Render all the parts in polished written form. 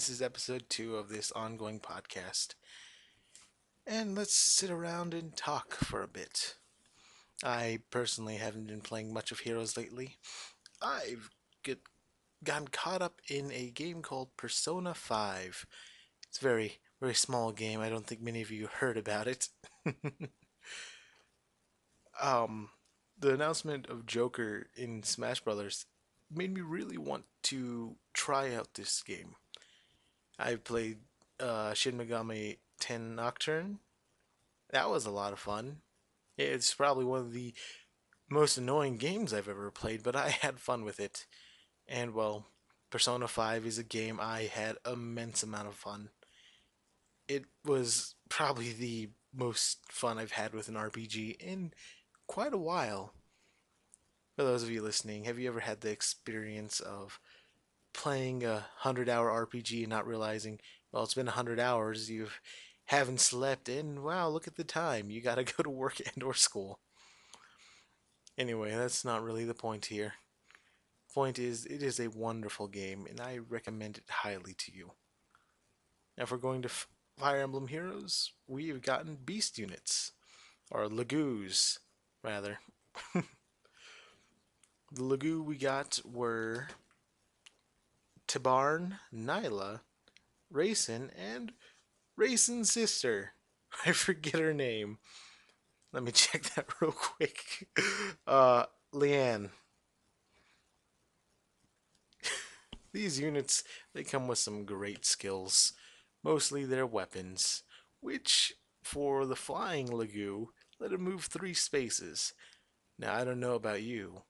This is episode 2 of this ongoing podcast. And let's sit around and talk for a bit. I personally haven't been playing much of Heroes lately. I've get, gotten caught up in a game called Persona 5. It's a very, very small game. I don't think many of you heard about it. um, the announcement of Joker in Smash Brothers made me really want to try out this game. I've played Shin Megami 10 Nocturne. That was a lot of fun. It's probably one of the most annoying games I've ever played, but I had fun with it. And well, Persona 5 is a game I had immense amount of fun. It was probably the most fun I've had with an RPG in quite a while. For those of you listening, have you ever had the experience of playing a 100-hour RPG and not realizing, well, it's been 100 hours, you haven't slept, and wow, look at the time, you gotta go to work and or school. Anyway, that's not really the point here. Point is, it is a wonderful game, and I recommend it highly to you. Now, if we're going to Fire Emblem Heroes, we have gotten beast units, or Lagoos, rather. The Lagoo we got were Tibarn, Nyla, Raisin, and Raisin's sister. I forget her name. Let me check that real quick. Leanne. These units, they come with some great skills. Mostly their weapons, which, for the flying Lagoo, let him move 3 spaces. Now, I don't know about you,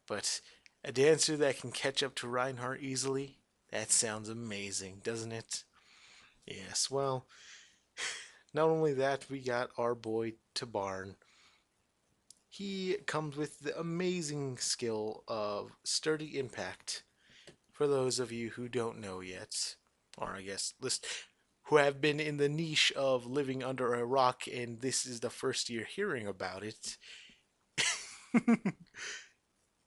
but a dancer that can catch up to Reinhardt easily, that sounds amazing, doesn't it? Yes, well, not only that, we got our boy Tabarn. He comes with the amazing skill of Sturdy Impact. For those of you who don't know yet, or I guess who have been in the niche of living under a rock and this is the first year hearing about it,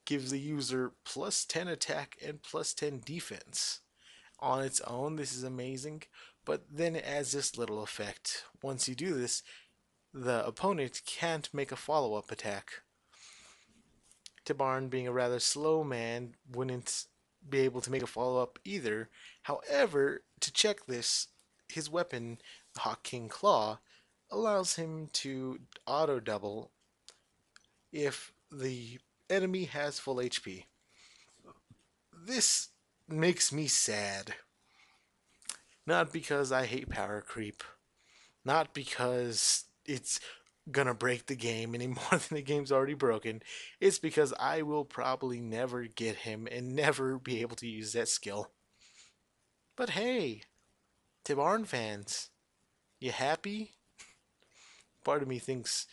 gives the user plus 10 attack and plus 10 defense. On its own, this is amazing, but then it adds this little effect. Once you do this, the opponent can't make a follow up attack. Tibarn, being a rather slow man, wouldn't be able to make a follow up either. However, to check this, his weapon, the Hawk King Claw, allows him to auto double if the enemy has full HP. This makes me sad. Not because I hate power creep, not because it's gonna break the game any more than the game's already broken. It's because I will probably never get him and never be able to use that skill. But hey, Tibarn fans, you happy? Part of me thinks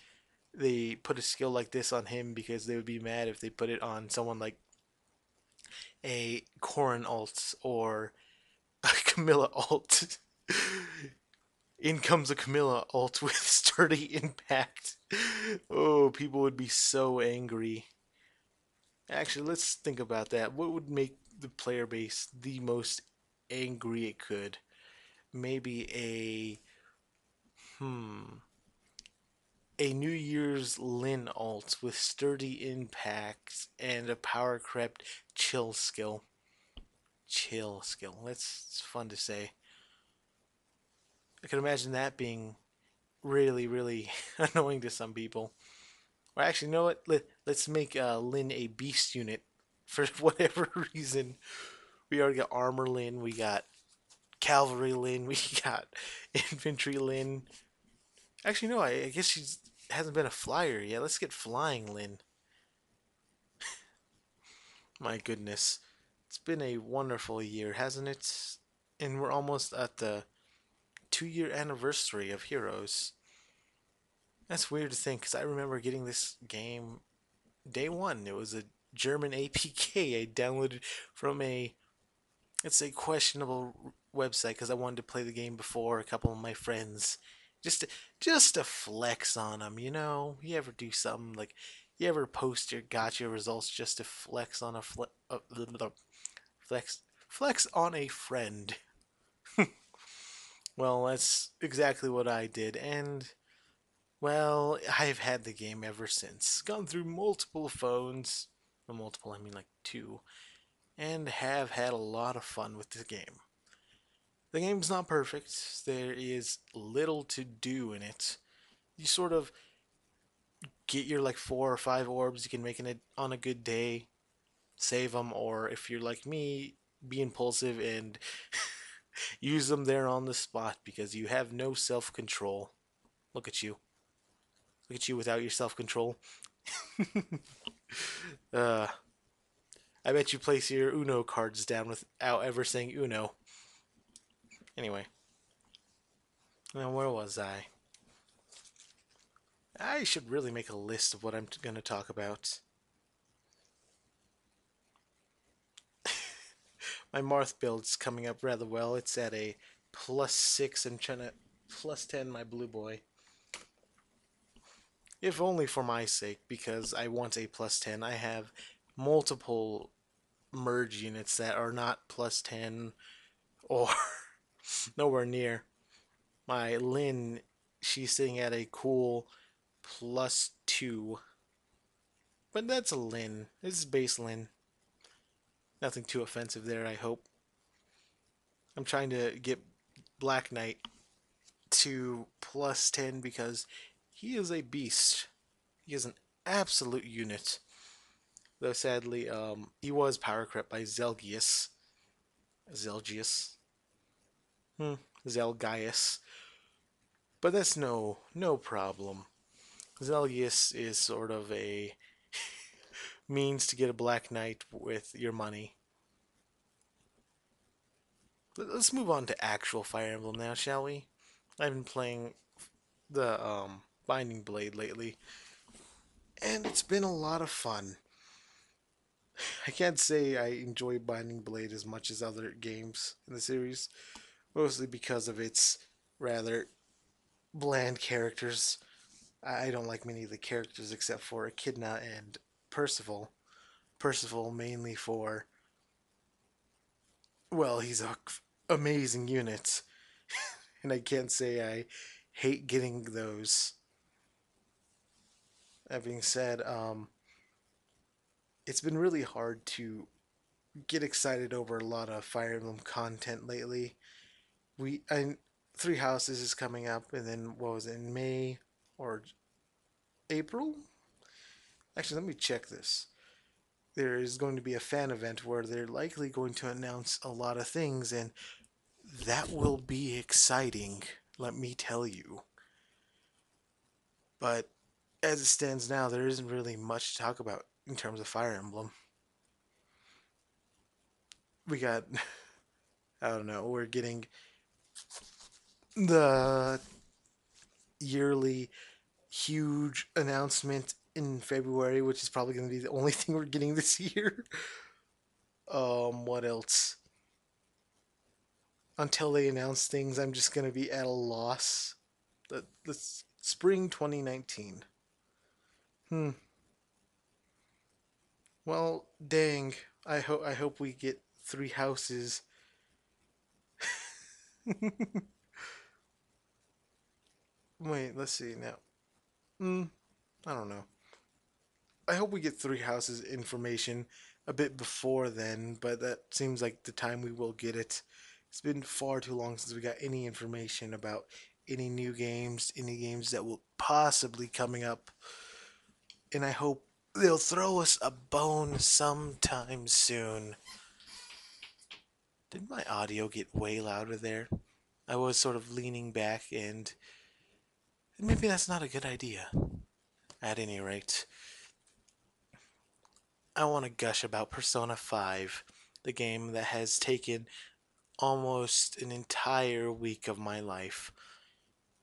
they put a skill like this on him because they would be mad if they put it on someone like a Corrin alt or a Camilla alt. In comes a Camilla alt with sturdy impact. Oh, people would be so angry. Actually, let's think about that. What would make the player base the most angry it could? Maybe a New Year's Lin alt with sturdy impacts and a power crept chill skill. Chill skill. It's fun to say. I can imagine that being really, really annoying to some people. Or actually, you know what? Let's make Lin a beast unit for whatever reason. We already got armor Lin, we got cavalry Lin, we got infantry Lin. Actually, no, I guess she hasn't been a flyer yet. Let's get flying Lin. My goodness. It's been a wonderful year, hasn't it? And we're almost at the 2-year anniversary of Heroes. That's weird to think because I remember getting this game day one. It was a German APK I downloaded from it's a questionable website because I wanted to play the game before a couple of my friends, just to, just to flex on them. You know, you ever do something like you ever post your gotcha results just to flex on a flex flex on a friend. Well, that's exactly what I did, and well, I've had the game ever since. Gone through multiple phones, well, multiple, I mean like two, and have had a lot of fun with the game. The game's not perfect. There is little to do in it. You sort of get your like 4 or 5 orbs. You can make it on a good day, save them, or if you're like me, be impulsive and use them there on the spot because you have no self control. Look at you. Look at you without your self control. uh, I bet you place your Uno cards down without ever saying Uno. Anyway, now where was I? I should really make a list of what I'm going to talk about. My Marth build's coming up rather well. It's at a +6 and trying to +10 my blue boy. If only for my sake, because I want a +10. I have multiple merge units that are not +10 or nowhere near. My Lin, she's sitting at a cool +2. But that's a Lin. This is base Lin. Nothing too offensive there, I hope. I'm trying to get Black Knight to +10 because he is a beast. He is an absolute unit. Though sadly, he was power crept by Zelgius. Zelgius? Hmm. Zelgius. But that's no problem. Zelgius is sort of a means to get a Black Knight with your money. Let's move on to actual Fire Emblem now, shall we? I've been playing the Binding Blade lately, and it's been a lot of fun. I can't say I enjoy Binding Blade as much as other games in the series, mostly because of its rather bland characters. I don't like many of the characters except for Echidna and Percival. Percival mainly for, well, he's a amazing unit, and I can't say I hate getting those. That being said, it's been really hard to get excited over a lot of Fire Emblem content lately. I Three Houses is coming up, and then what was it, in May or April? Actually, let me check this. There is going to be a fan event where they're likely going to announce a lot of things, and that will be exciting, let me tell you. But as it stands now, there isn't really much to talk about in terms of Fire Emblem. We got, I don't know, we're getting the yearly huge announcement in February, which is probably going to be the only thing we're getting this year. What else? Until they announce things, I'm just going to be at a loss. The spring 2019. Hmm. Well, dang. I hope we get three houses. Wait, let's see now. Hmm. I don't know. I hope we get three houses information a bit before then, but that seems like the time we will get it. It's been far too long since we got any information about any new games, any games that will possibly coming up, and I hope they'll throw us a bone sometime soon. Did my audio get way louder there? I was sort of leaning back, and maybe that's not a good idea. At any rate, I want to gush about Persona 5, the game that has taken almost an entire week of my life,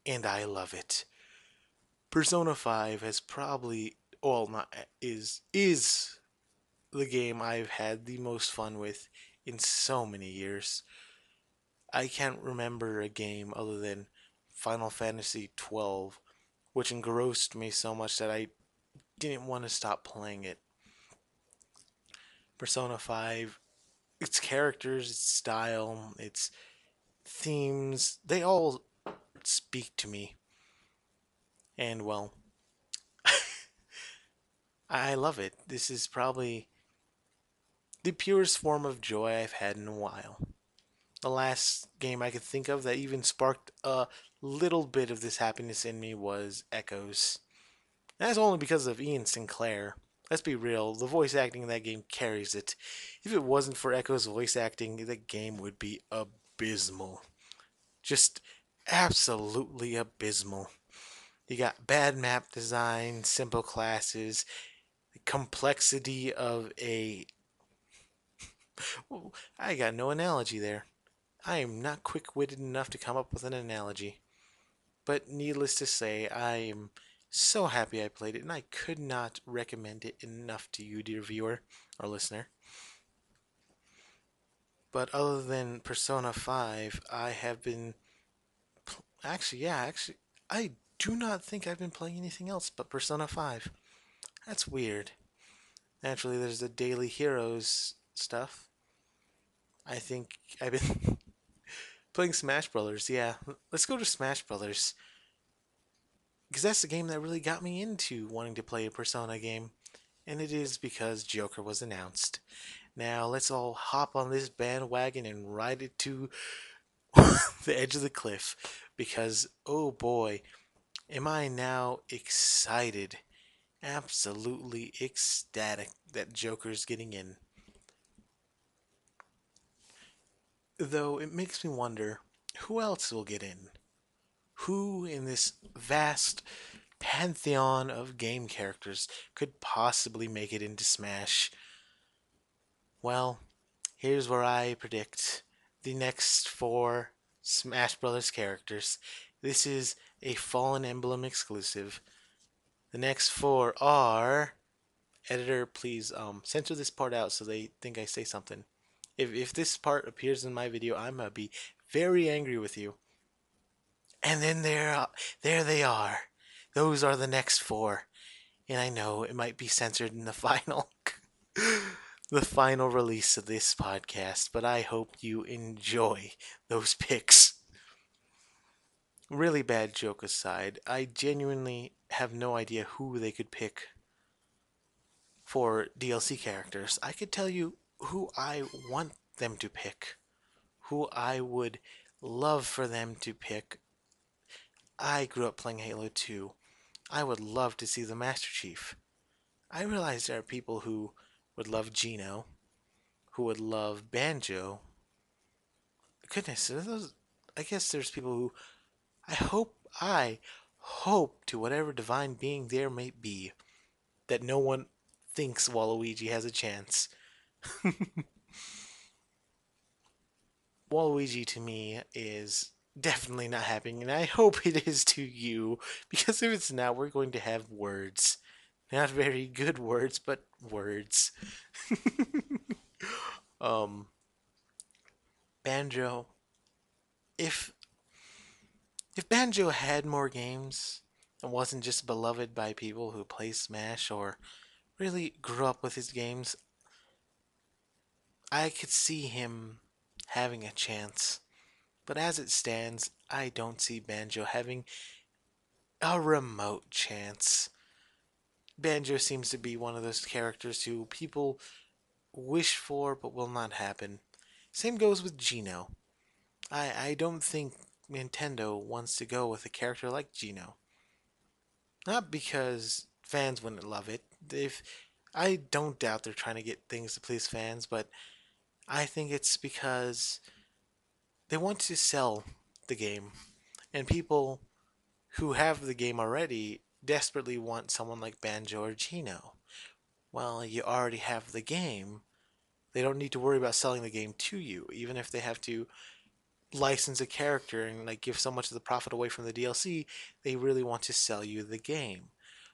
and I love it. Persona 5 has probably, well, not is the game I've had the most fun with in so many years. I can't remember a game other than Final Fantasy 12, which engrossed me so much that I didn't want to stop playing it. Persona 5, its characters, its style, its themes, they all speak to me. And well, I love it. This is probably the purest form of joy I've had in a while. The last game I could think of that even sparked a little bit of this happiness in me was Echoes. That's only because of Ian Sinclair. Let's be real, the voice acting in that game carries it. If it wasn't for Echo's voice acting, the game would be abysmal. Just absolutely abysmal. You got bad map design, simple classes, the complexity of a. Well, I got no analogy there. I am not quick witted enough to come up with an analogy. But needless to say, I am so happy I played it, and I could not recommend it enough to you, dear viewer or listener. But other than Persona 5, I have been. Actually, I do not think I've been playing anything else but Persona 5. That's weird. Naturally, there's the Daily Heroes stuff. I think I've been playing Smash Brothers. Yeah, let's go to Smash Brothers. Because that's the game that really got me into wanting to play a Persona game. And it is because Joker was announced. Now let's all hop on this bandwagon and ride it to the edge of the cliff. Because, oh boy, am I now excited. Absolutely ecstatic that Joker's getting in. Though it makes me wonder who else will get in? Who in this vast pantheon of game characters could possibly make it into Smash? Well, here's where I predict the next four Smash Brothers characters. This is a Fallen Emblem exclusive. The next four are. Editor, please censor this part out so they think I say something. If this part appears in my video, I'm gonna be very angry with you. And then there they are. Those are the next four. And I know it might be censored in the final the final release of this podcast, but I hope you enjoy those picks. Really bad joke aside, I genuinely have no idea who they could pick for DLC characters. I could tell you who I want them to pick, who I would love for them to pick. I grew up playing Halo 2. I would love to see the Master Chief. I realize there are people who would love Gino, who would love Banjo. Goodness, those, I guess there's people who I hope to whatever divine being there may be that no one thinks Waluigi has a chance. Waluigi to me is definitely not happening, and I hope it is to you, because if it's not, we're going to have words. Not very good words, but words. um, Banjo. If if Banjo had more games and wasn't just beloved by people who play Smash or really grew up with his games, I could see him having a chance. But as it stands, I don't see Banjo having a remote chance. Banjo seems to be one of those characters who people wish for but will not happen. Same goes with Geno. I don't think Nintendo wants to go with a character like Geno. Not because fans wouldn't love it. If I don't doubt they're trying to get things to please fans, but I think it's because they want to sell the game, and people who have the game already desperately want someone like Banjo or Geno. Well, you already have the game. They don't need to worry about selling the game to you, even if they have to license a character and like give so much of the profit away from the DLC. They really want to sell you the game.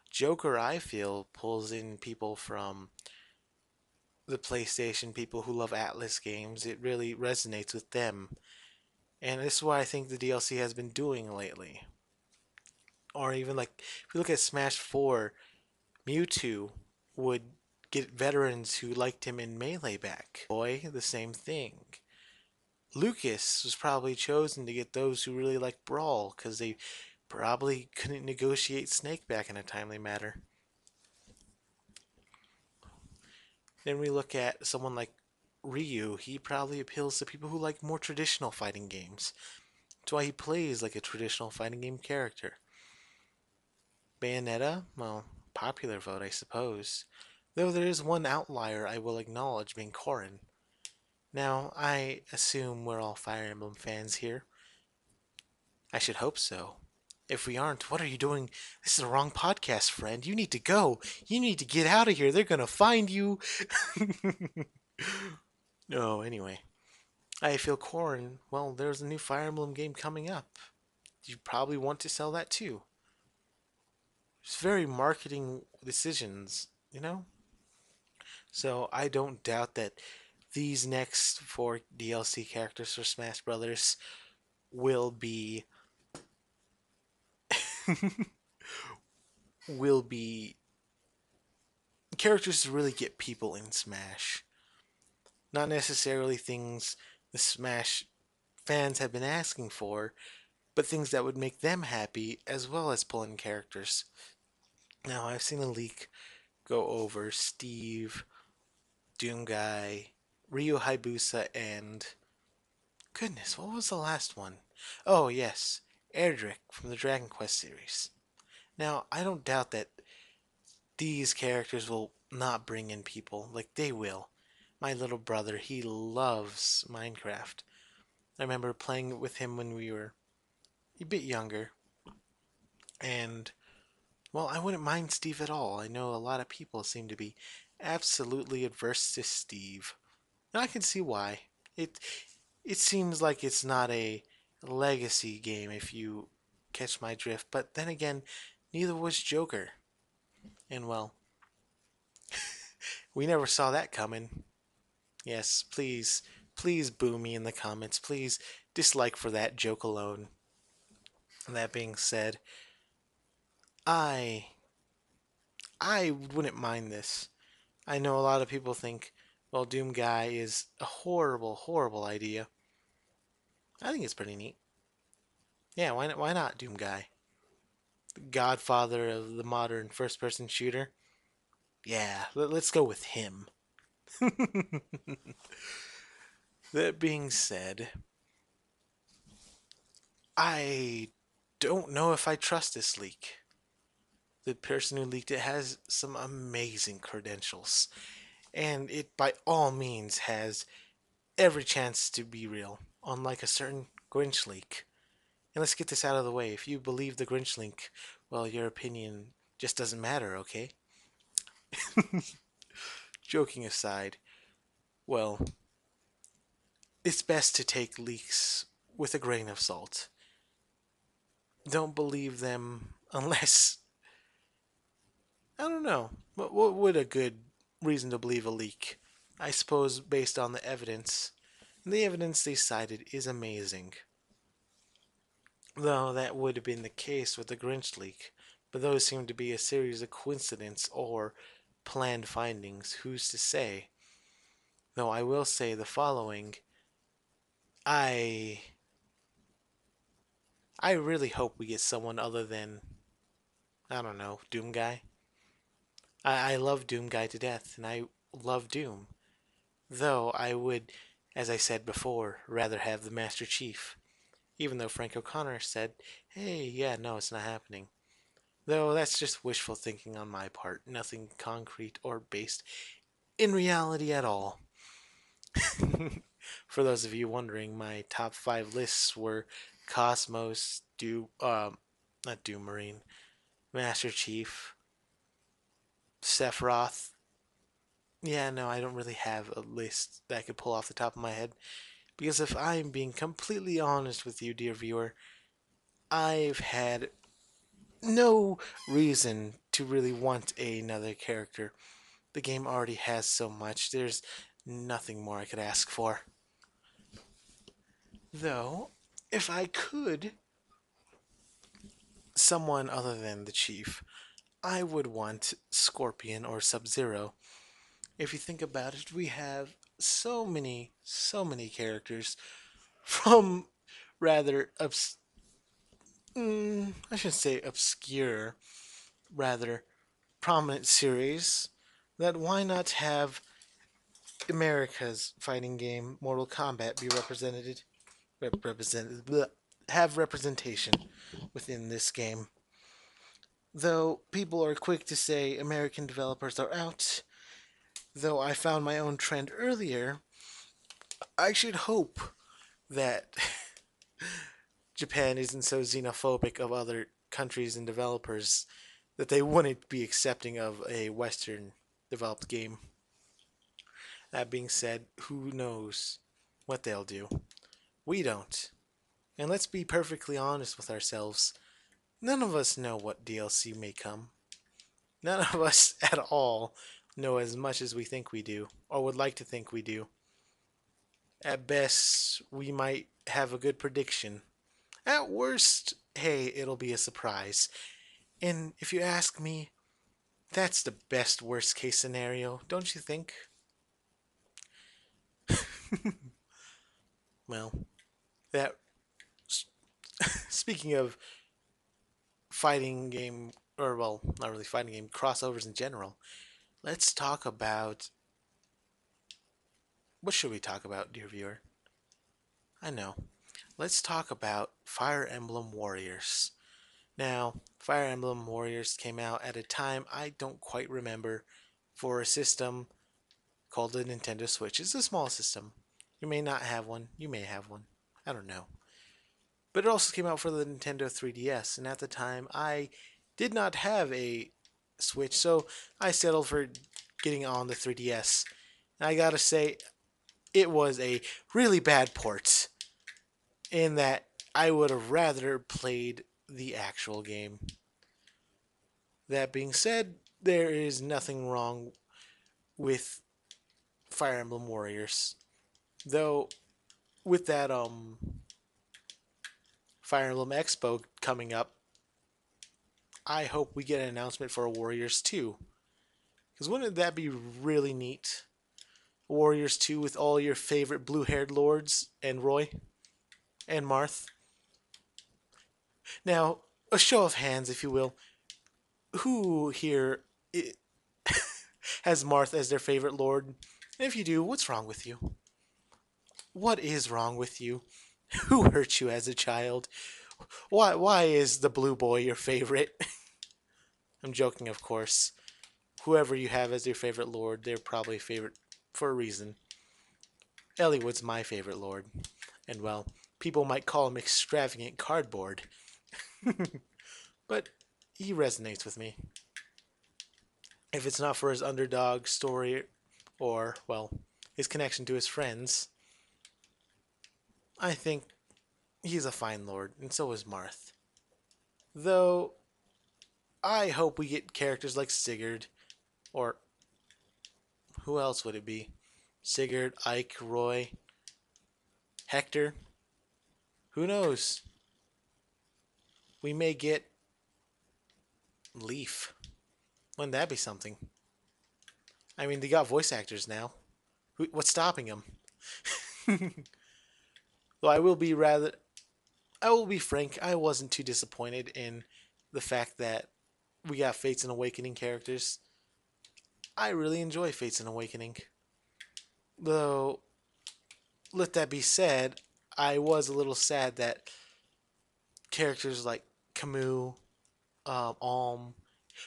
Joker, I feel, pulls in people from the PlayStation, people who love Atlas games. It really resonates with them. And this is what I think the DLC has been doing lately. Or even like, if you look at Smash 4, Mewtwo would get veterans who liked him in Melee back. Boy, the same thing. Lucas was probably chosen to get those who really like Brawl because they probably couldn't negotiate Snake back in a timely manner. Then we look at someone like Ryu. He probably appeals to people who like more traditional fighting games. That's why he plays like a traditional fighting game character. Bayonetta, well, popular vote, I suppose. Though there is one outlier I will acknowledge being Corrin. Now, I assume we're all Fire Emblem fans here. I should hope so. If we aren't, what are you doing? This is the wrong podcast, friend. You need to go. You need to get out of here. They're gonna find you. No, anyway. I feel Corrin, well, there's a new Fire Emblem game coming up. You probably want to sell that too. It's very marketing decisions, you know? So I don't doubt that these next four DLC characters for Smash Brothers will be will be characters to really get people in Smash. Not necessarily things the Smash fans have been asking for, but things that would make them happy as well as pull in characters. Now, I've seen a leak go over Steve, Doomguy, Ryu Hayabusa, and goodness, what was the last one? Oh, yes, Erdrick from the Dragon Quest series. Now, I don't doubt that these characters will not bring in people, like they will. My little brother, he loves Minecraft. I remember playing with him when we were a bit younger, and well, I wouldn't mind Steve at all. I know a lot of people seem to be absolutely adverse to Steve. And I can see why. It it seems like it's not a legacy game if you catch my drift, but then again, neither was Joker. And well, we never saw that coming. Yes, please boo me in the comments. Please dislike for that joke alone. That being said, I I wouldn't mind this. I know a lot of people think, well, Doom Guy is a horrible, horrible idea. I think it's pretty neat. Yeah, why not Doom Guy? The godfather of the modern first person shooter. Yeah, let's go with him. That being said, I don't know if I trust this leak. The person who leaked it has some amazing credentials, and it by all means has every chance to be real, unlike a certain Grinch leak. And let's get this out of the way. If you believe the Grinch link, well, your opinion just doesn't matter, okay? Joking aside, well, it's best to take leaks with a grain of salt. Don't believe them unless, I don't know, what would a good reason to believe a leak? I suppose based on the evidence. The evidence they cited is amazing. Though that would have been the case with the Grinch leak, but those seem to be a series of coincidence or planned findings. Who's to say? Though I will say the following: I I really hope we get someone other than, I don't know, Doom Guy. I love Doom Guy to death, and I love Doom. Though I would, as I said before, rather have the Master Chief. Even though Frank O'Connor said, "Hey, yeah, no, it's not happening." Though that's just wishful thinking on my part, nothing concrete or based in reality at all. For those of you wondering, my top 5 lists were Cosmos, not Doom Marine, Master Chief, Sephiroth. Yeah, no, I don't really have a list that I could pull off the top of my head. Because if I'm being completely honest with you, dear viewer, I've had no reason to really want another character. The game already has so much, there's nothing more I could ask for. Though, if I could, someone other than the Chief, I would want Scorpion or Sub-Zero. If you think about it, we have so many characters from rather I should say obscure, rather prominent series, that why not have America's fighting game Mortal Kombat be represented have representation within this game. Though people are quick to say American developers are out, though I found my own trend earlier, I should hope that Japan isn't so xenophobic of other countries and developers that they wouldn't be accepting of a Western developed game. That being said, who knows what they'll do? We don't. And let's be perfectly honest with ourselves. None of us know what DLC may come. None of us at all know as much as we think we do, or would like to think we do. At best, we might have a good prediction. At worst, hey, it'll be a surprise. And if you ask me, that's the best worst case scenario, don't you think? Well, that speaking of fighting game, or well, not really fighting game, crossovers in general, let's talk about what should we talk about, dear viewer? I know. Let's talk about Fire Emblem Warriors. Now, Fire Emblem Warriors came out at a time I don't quite remember for a system called the Nintendo Switch. It's a small system. You may not have one, you may have one. I don't know. But it also came out for the Nintendo 3DS, and at the time I did not have a Switch, so I settled for getting on the 3DS. And I gotta say, it was a really bad port in that I would have rather played the actual game. That being said, there is nothing wrong with Fire Emblem Warriors. Though with that Fire Emblem Expo coming up, I hope we get an announcement for Warriors 2. Because wouldn't that be really neat? Warriors 2 with all your favorite blue-haired lords and Roy and Marth. Now, a show of hands, if you will. Who here has Marth as their favorite lord? And if you do, what's wrong with you? What is wrong with you? Who hurt you as a child? Why is the blue boy your favorite? I'm joking, of course. Whoever you have as your favorite lord, they're probably favorite for a reason. Eliwood's my favorite lord. And well, people might call him extravagant cardboard. But he resonates with me. If it's not for his underdog story or, well, his connection to his friends, I think he's a fine lord, and so is Marth. Though, I hope we get characters like Sigurd, or who else would it be? Sigurd, Ike, Roy, Hector? Who knows? We may get Leaf. Wouldn't that be something? I mean, they got voice actors now. What's stopping them? Though I will be frank, I wasn't too disappointed in the fact that we got Fates and Awakening characters. I really enjoy Fates and Awakening. Though, let that be said, I was a little sad that characters like Camus, Alm.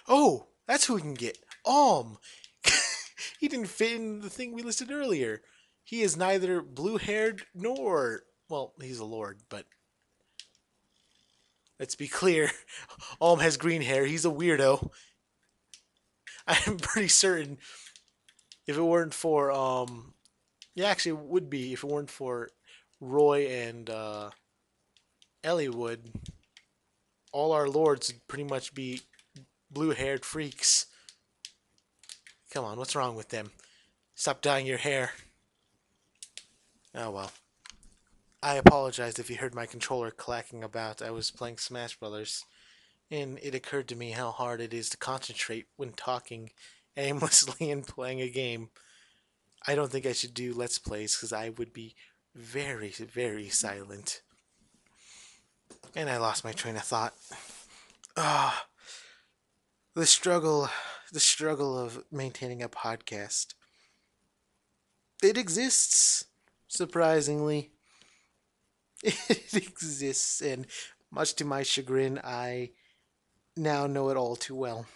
Oh, that's who we can get. Alm. He didn't fit in the thing we listed earlier. He is neither blue-haired nor, well, he's a lord, but let's be clear. Alm has green hair. He's a weirdo. I'm pretty certain if it weren't for yeah, actually it would be if it weren't for Roy and Eliwood, all our lords would pretty much be blue-haired freaks. Come on, what's wrong with them? Stop dyeing your hair. Oh well. I apologize if you heard my controller clacking about. I was playing Smash Brothers, and it occurred to me how hard it is to concentrate when talking aimlessly and playing a game. I don't think I should do Let's Plays because I would be very, very silent. And I lost my train of thought. Ah, the struggle, the struggle of maintaining a podcast. It exists, surprisingly. It exists, and much to my chagrin, I now know it all too well.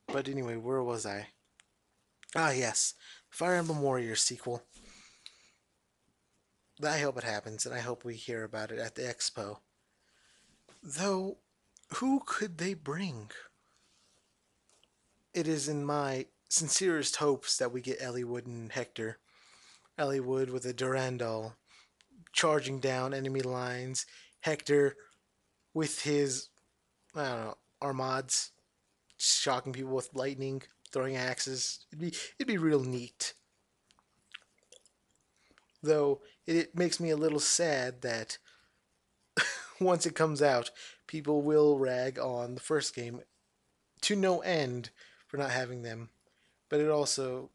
But anyway, where was I? Ah, yes, Fire Emblem Warriors sequel. I hope it happens, and I hope we hear about it at the expo. Though, who could they bring? It is in my sincerest hopes that we get Eliwood and Hector. Eliwood with a Durandal charging down enemy lines. Hector with his, I don't know, armads, shocking people with lightning, throwing axes. It'd be real neat. Though it makes me a little sad that once it comes out, people will rag on the first game to no end for not having them. But it also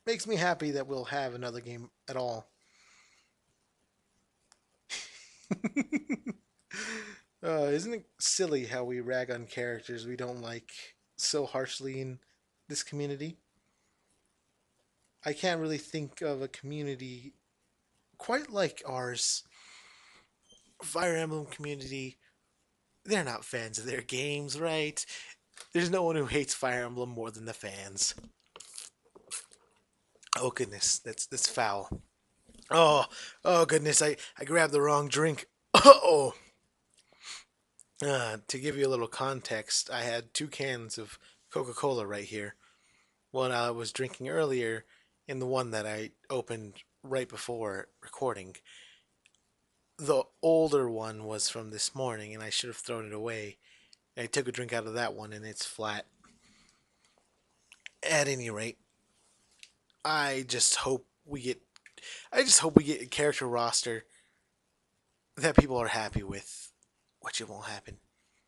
makes me happy that we'll have another game at all. Isn't it silly how we rag on characters we don't like so harshly in this community? I can't really think of a community quite like ours. Fire Emblem community, they're not fans of their games, right? There's no one who hates Fire Emblem more than the fans. Oh goodness, that's foul. Oh, oh goodness, I grabbed the wrong drink. Oh, to give you a little context, I had 2 cans of Coca-Cola right here. One I was drinking earlier, and the one that I opened right before recording. The older one was from this morning, and I should have thrown it away. I took a drink out of that one, and it's flat. At any rate, I just hope we get. I just hope we get a character roster that people are happy with, which it won't happen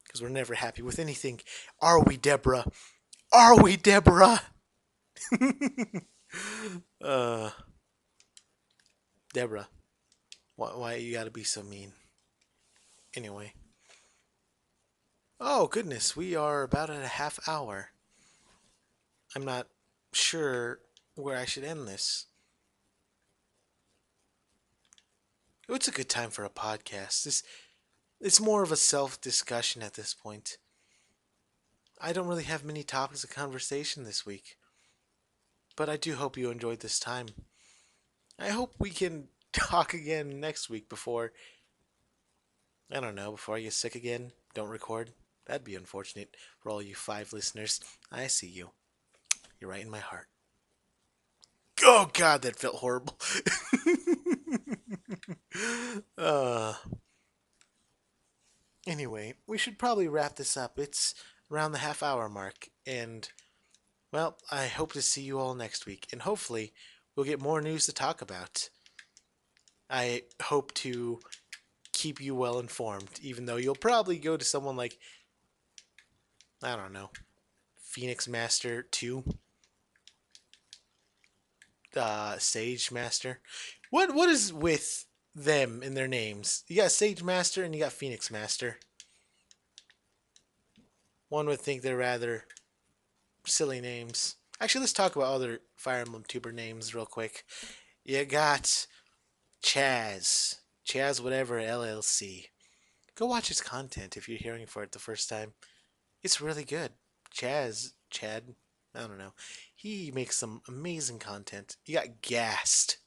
because we're never happy with anything. Are we, Deborah? Are we, Deborah? uh, Deborah, why you gotta be so mean? Anyway. Oh goodness, we are about at a half hour. I'm not sure where I should end this. It's a good time for a podcast. It's more of a self discussion at this point. I don't really have many topics of conversation this week, but I do hope you enjoyed this time. I hope we can talk again next week before, I don't know, before I get sick again. Don't record. That'd be unfortunate for all you 5 listeners. I see you. You're right in my heart. Oh God, that felt horrible. uh, anyway, we should probably wrap this up. It's around the half-hour mark, and well, I hope to see you all next week, and hopefully we'll get more news to talk about. I hope to keep you well informed, even though you'll probably go to someone like, I don't know, Phoenix Master 2, Sage Master. What is with them in their names? You got Sage Master and you got Phoenix Master. One would think they're rather silly names. Actually, let's talk about other Fire Emblem tuber names real quick. You got Chaz. Chaz whatever LLC. Go watch his content if you're hearing for it the first time. It's really good. Chad, I don't know. He makes some amazing content. You got Gassed.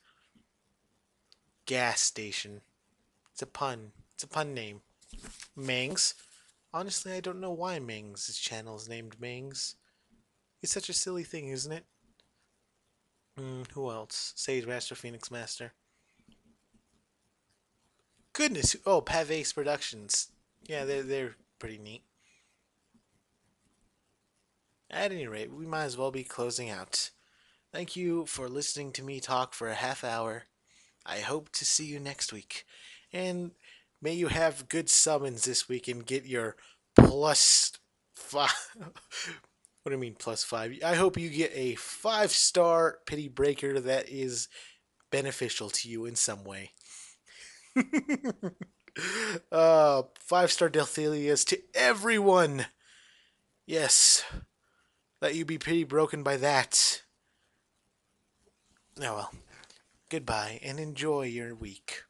Gas Station. It's a pun. It's a pun name. Mangs. Honestly, I don't know why Mangs' channel is named Mangs. It's such a silly thing, isn't it? Who else? Sage Master, Phoenix Master. Goodness. Oh, Pavace Productions. Yeah, they're pretty neat. At any rate, we might as well be closing out. Thank you for listening to me talk for a half hour. I hope to see you next week. And may you have good summons this week and get your +5. What do you mean +5? I hope you get a 5-star pity breaker that is beneficial to you in some way. 5-star Delphelias to everyone. Yes, let you be pretty broken by that. Oh well. Goodbye and enjoy your week.